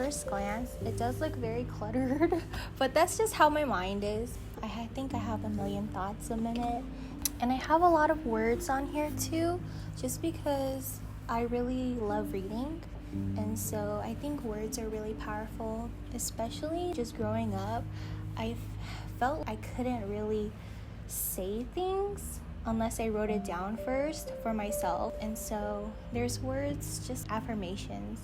first glance, it does look very cluttered, but that's just how my mind is. I think I have a million thoughts a minute, and I have a lot of words on here too, just because I really love reading. And so I think words are really powerful, especially just growing up. I felt I couldn't really say things unless I wrote it down first for myself. And so there's words, just affirmations.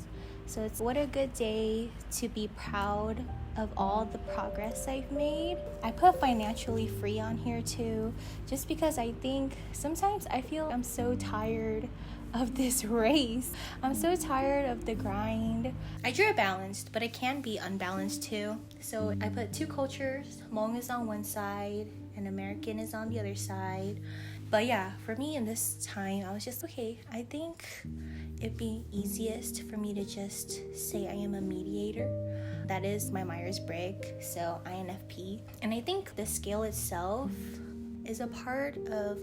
So it's what a good day to be proud of all the progress I've made. I put financially free on here too, just because I think sometimes I feel I'm so tired of this race. I'm so tired of the grind. I drew it balanced, but it can be unbalanced too. So I put two cultures. Hmong is on one side and American is on the other side. But yeah, for me in this time, I was just, okay, I think it'd be easiest for me to just say I am a mediator. That is my Myers-Briggs, so INFP. And I think the scale itself is a part of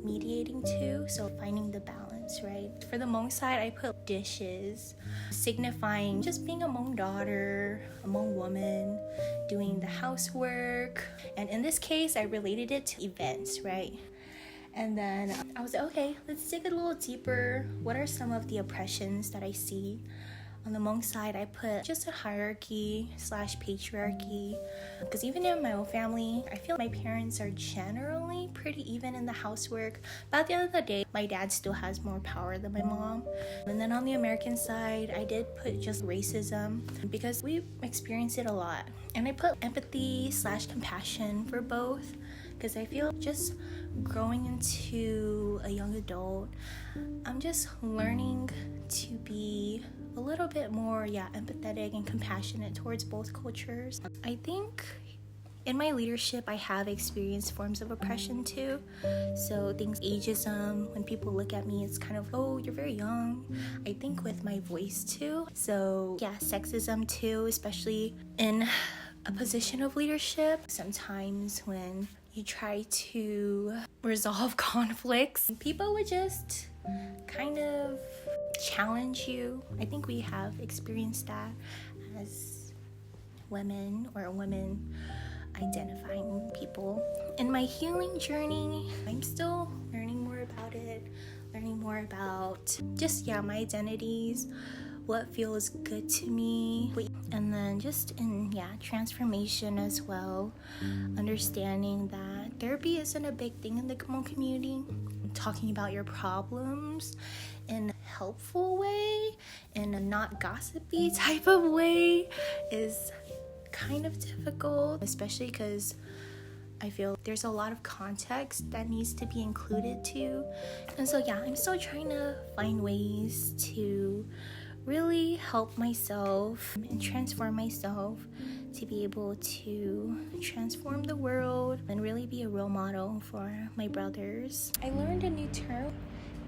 mediating too, so finding the balance, right? For the Hmong side, I put dishes, signifying just being a Hmong daughter, a Hmong woman, doing the housework. And in this case, I related it to events, right? And then I was like, okay, let's dig a little deeper. What are some of the oppressions that I see? On the Hmong side, I put just a hierarchy/patriarchy. Because even in my own family, I feel my parents are generally pretty even in the housework. But at the end of the day, my dad still has more power than my mom. And then on the American side, I did put just racism because we experience it a lot. And I put empathy/compassion for both. Because I feel just growing into a young adult, I'm just learning to be a little bit more, empathetic and compassionate towards both cultures. I think in my leadership, I have experienced forms of oppression too. So things, ageism, when people look at me, it's kind of, oh, you're very young. I think with my voice too. So sexism too, especially in a position of leadership. Sometimes when you try to resolve conflicts, people would just kind of challenge you. I think we have experienced that as women or women identifying people. In my healing journey, I'm still learning more about it, learning more about just my identities, what feels good to me, and then just in transformation as well, understanding that therapy isn't a big thing in the Hmong community. Talking about your problems in a helpful way, in a not gossipy type of way, is kind of difficult, especially because I feel there's a lot of context that needs to be included too. And so I'm still trying to find ways to really help myself and transform myself to be able to transform the world and really be a role model for my brothers. I learned a new term,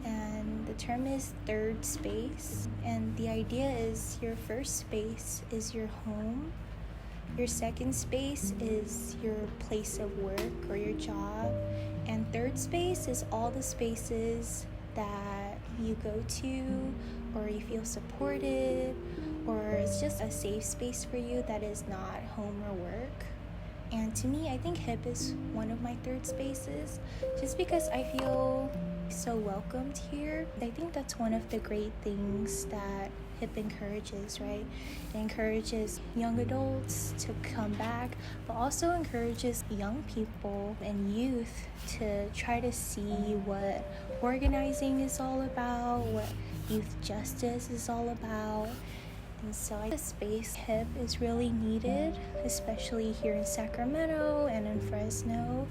and the term is third space. And the idea is your first space is your home. Your second space is your place of work or your job. And third space is all the spaces that you go to, or you feel supported, or it's just a safe space for you that is not home or work. And to me, I think HIP is one of my third spaces, just because I feel so welcomed here. I think that's one of the great things that HIP encourages, right? It encourages young adults to come back, but also encourages young people and youth to try to see what organizing is all about, what youth justice is all about. And so the space HIP is really needed, especially here in Sacramento and in Fresno,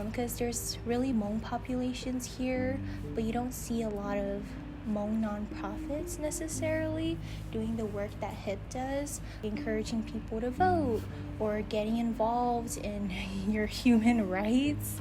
because there's really Hmong populations here, but you don't see a lot of Hmong nonprofits necessarily doing the work that HIP does, encouraging people to vote or getting involved in your human rights.